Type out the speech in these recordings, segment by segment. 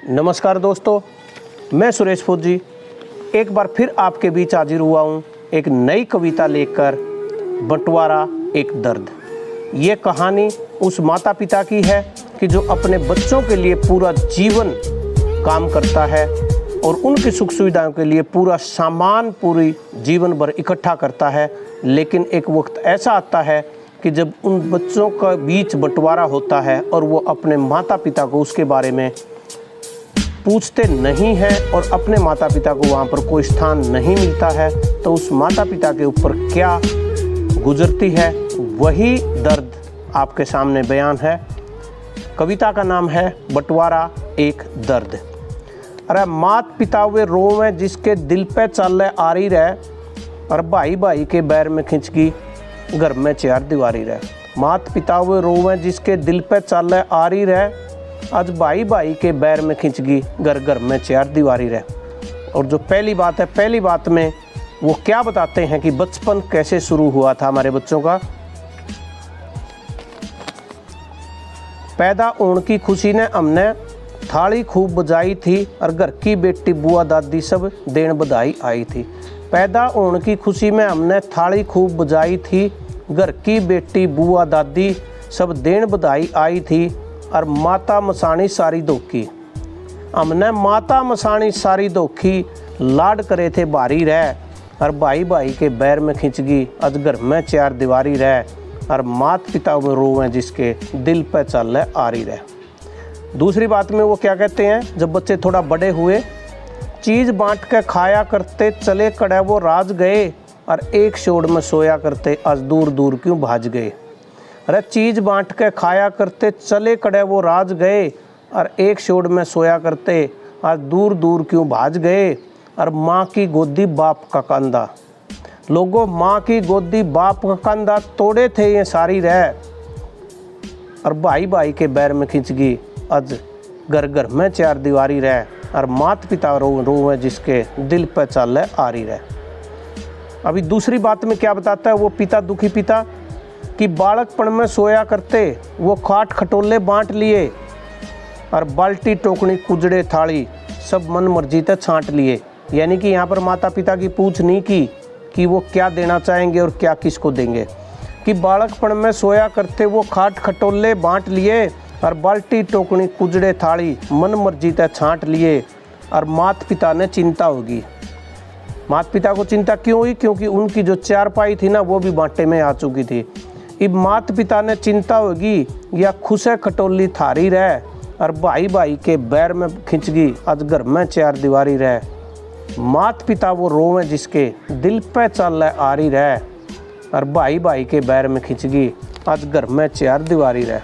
नमस्कार दोस्तों, मैं सुरेश फौजी एक बार फिर आपके बीच हाजिर हुआ हूँ एक नई कविता लेकर। बंटवारा एक दर्द। ये कहानी उस माता पिता की है कि जो अपने बच्चों के लिए पूरा जीवन काम करता है और उनकी सुख सुविधाओं के लिए पूरा सामान पूरी जीवन भर इकट्ठा करता है। लेकिन एक वक्त ऐसा आता है कि जब उन बच्चों का बीच बंटवारा होता है और वो अपने माता पिता को उसके बारे में पूछते नहीं हैं और अपने माता पिता को वहाँ पर कोई स्थान नहीं मिलता है, तो उस माता पिता के ऊपर क्या गुजरती है वही दर्द आपके सामने बयान है। कविता का नाम है बंटवारा एक दर्द। अरे मात पिता वे रोवे जिसके दिल पे चाले आरी रहे, और भाई भाई के बैर में खिंचगी घर में चार दीवारी रहे। मात पिता वे रोवे जिसके दिल पे चाले आरी रहे, आज भाई भाई के बैर में खिंचगी घर घर में चार दीवारी रहे। और जो पहली बात है, पहली बात में वो क्या बताते हैं कि बचपन कैसे शुरू हुआ था हमारे बच्चों का। पैदा होने की खुशी ने हमने थाली खूब बजाई थी, और घर की बेटी बुआ दादी सब देन बधाई आई थी। पैदा होने की खुशी में हमने थाली खूब बजाई थी, घर की बेटी बुआ दादी सब देन बधाई आई थी। और माता मसानी सारी धोखी, हमने माता मसानी सारी धोखी, लाड करे थे भारी रह, और भाई भाई के बैर में खिंचगी आज घर में चार दीवारी रह। और मात पिता वो रोवें जिसके दिल पे चल आरी रह। दूसरी बात में वो क्या कहते हैं, जब बच्चे थोड़ा बड़े हुए, चीज़ बांट के खाया करते चले कड़े वो राज गए, और एक शोड़ में सोया करते आज दूर दूर क्यों भाज गए। अरे चीज़ बांट के खाया करते चले कड़े वो राज गए, और एक शोड़ में सोया करते आज दूर दूर क्यों भाज गए। और माँ की गोदी बाप का कंधा, लोगों माँ की गोदी बाप का कंधा तोड़े थे ये सारी रह। और भाई भाई के बैर में खिंचगी आज घर घर में चार दीवारी रह, और मात पिता रोवे जिसके दिल पे चल आरी रह। अभी दूसरी बात में क्या बताता है वो पिता, दुखी पिता, कि बालकपन में सोया करते वो खाट खटोले बांट लिए, और बाल्टी टोकनी कुजड़े थाली सब मन मर्जी तक छांट लिए। यानी कि यहाँ पर माता पिता की पूछ नहीं की कि वो क्या देना चाहेंगे और क्या किसको देंगे, कि बालकपन में सोया करते वो खाट खटोले बांट लिए, और बाल्टी टोकनी कुजड़े थाली मन मर्जी तक छांट लिए। और माता पिता ने चिंता होगी। माता पिता को चिंता क्यों हुई? क्योंकि उनकी जो चारपाई थी ना वो भी बांटे में आ चुकी थी। इब मात पिता ने चिंता होगी या खुशे खटोली थारी रह, और भाई भाई के बैर में खिंचगी आज घर में चार दीवारी रह। मात पिता वो रोवें जिसके दिल पे चल आरी रह, और भाई भाई के बैर में खिंचगी आज घर में चार दीवारी रह।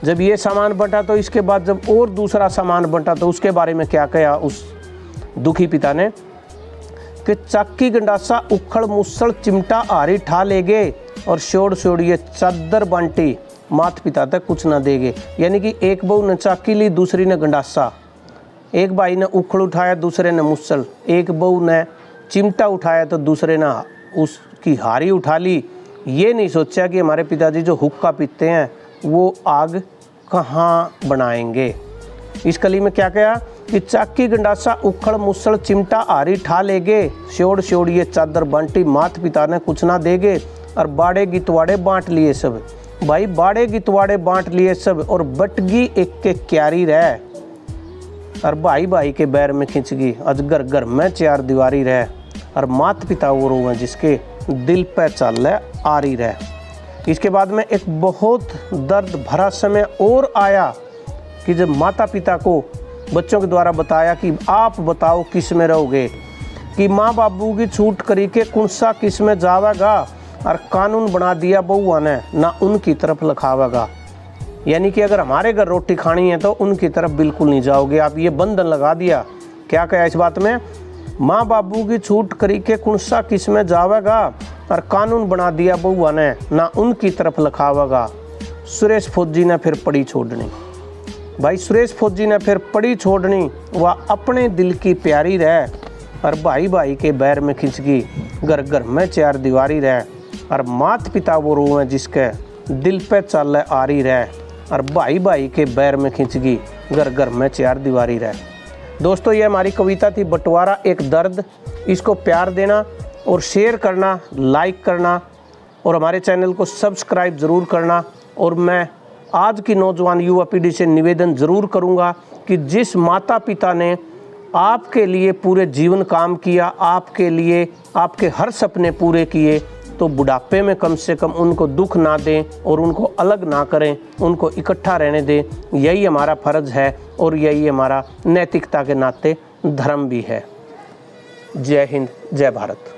जब ये सामान बंटा तो इसके बाद जब और दूसरा सामान बंटा तो उसके बारे में क्या कहा उस दुखी पिता ने, कि चाकी गंडासा उखड़ मुसल चिमटा आरी ठा ले गए, और शोड़ शोड़िए चादर बांटी मात पिता तक कुछ ना देगे। यानी कि एक बहू ने चाकी ली, दूसरी ने गंडासा, एक भाई ने उखड़ उठाया, दूसरे ने मुसल, एक बहू ने चिमटा उठाया तो दूसरे ने उसकी हारी उठा ली। ये नहीं सोचा कि हमारे पिताजी जो हुक्का पीते हैं वो आग कहाँ बनाएंगे। इस कली में क्या कहा कि चाकी गंडासा उखड़ मुसल चिमटा आरी ठा लेगे, शोड़ शोड़िए चादर बांटी मात पिता ने कुछ ना देगे। और बाड़े गितवाड़े बांट लिए सब, भाई बाड़े गितवाड़े बांट लिए सब, और बटगी एक के क्यारी रह, और भाई भाई के बैर में खिंचगी आज घर घर में चार दीवारी रह। और मात पिता वो रोवें जिसके दिल पे चल आरी रह। इसके बाद में एक बहुत दर्द भरा समय और आया कि जब माता पिता को बच्चों के द्वारा बताया कि आप बताओ किस में रहोगे, कि माँ बाबू की छूट करी के कुंसा किस में जावेगा, और कानून बना दिया बउआ ने ना उनकी तरफ लखावेगा। यानी कि अगर हमारे घर रोटी खानी है तो उनकी तरफ बिल्कुल नहीं जाओगे आप, ये बंधन लगा दिया। क्या कहा इस बात में, माँ बाबू की छूट करी के कुंसा किस में जावेगा, और कानून बना दिया बउआ ने ना उनकी तरफ लखावेगा। सुरेश फौजी ने फिर पड़ी छोड़नी, भाई सुरेश फौजी ने फिर पड़ी छोड़नी, वह अपने दिल की प्यारी रह, और भाई भाई के बैर में खिंचगी घर घर में चार दीवारी रह। और मात पिता वो रोवें जिसके दिल पे चल आरी रह, और भाई भाई के बैर में खिंचगी घर घर में चार दीवारी रह। दोस्तों ये हमारी कविता थी बंटवारा एक दर्द। इसको प्यार देना और शेयर करना, लाइक करना और हमारे चैनल को सब्सक्राइब ज़रूर करना। और मैं आज की नौजवान युवा पीढ़ी से निवेदन ज़रूर करूंगा कि जिस माता पिता ने आपके लिए पूरे जीवन काम किया, आपके लिए आपके हर सपने पूरे किए, तो बुढ़ापे में कम से कम उनको दुख ना दें और उनको अलग ना करें, उनको इकट्ठा रहने दें। यही हमारा फ़र्ज़ है और यही हमारा नैतिकता के नाते धर्म भी है। जय हिंद, जय भारत।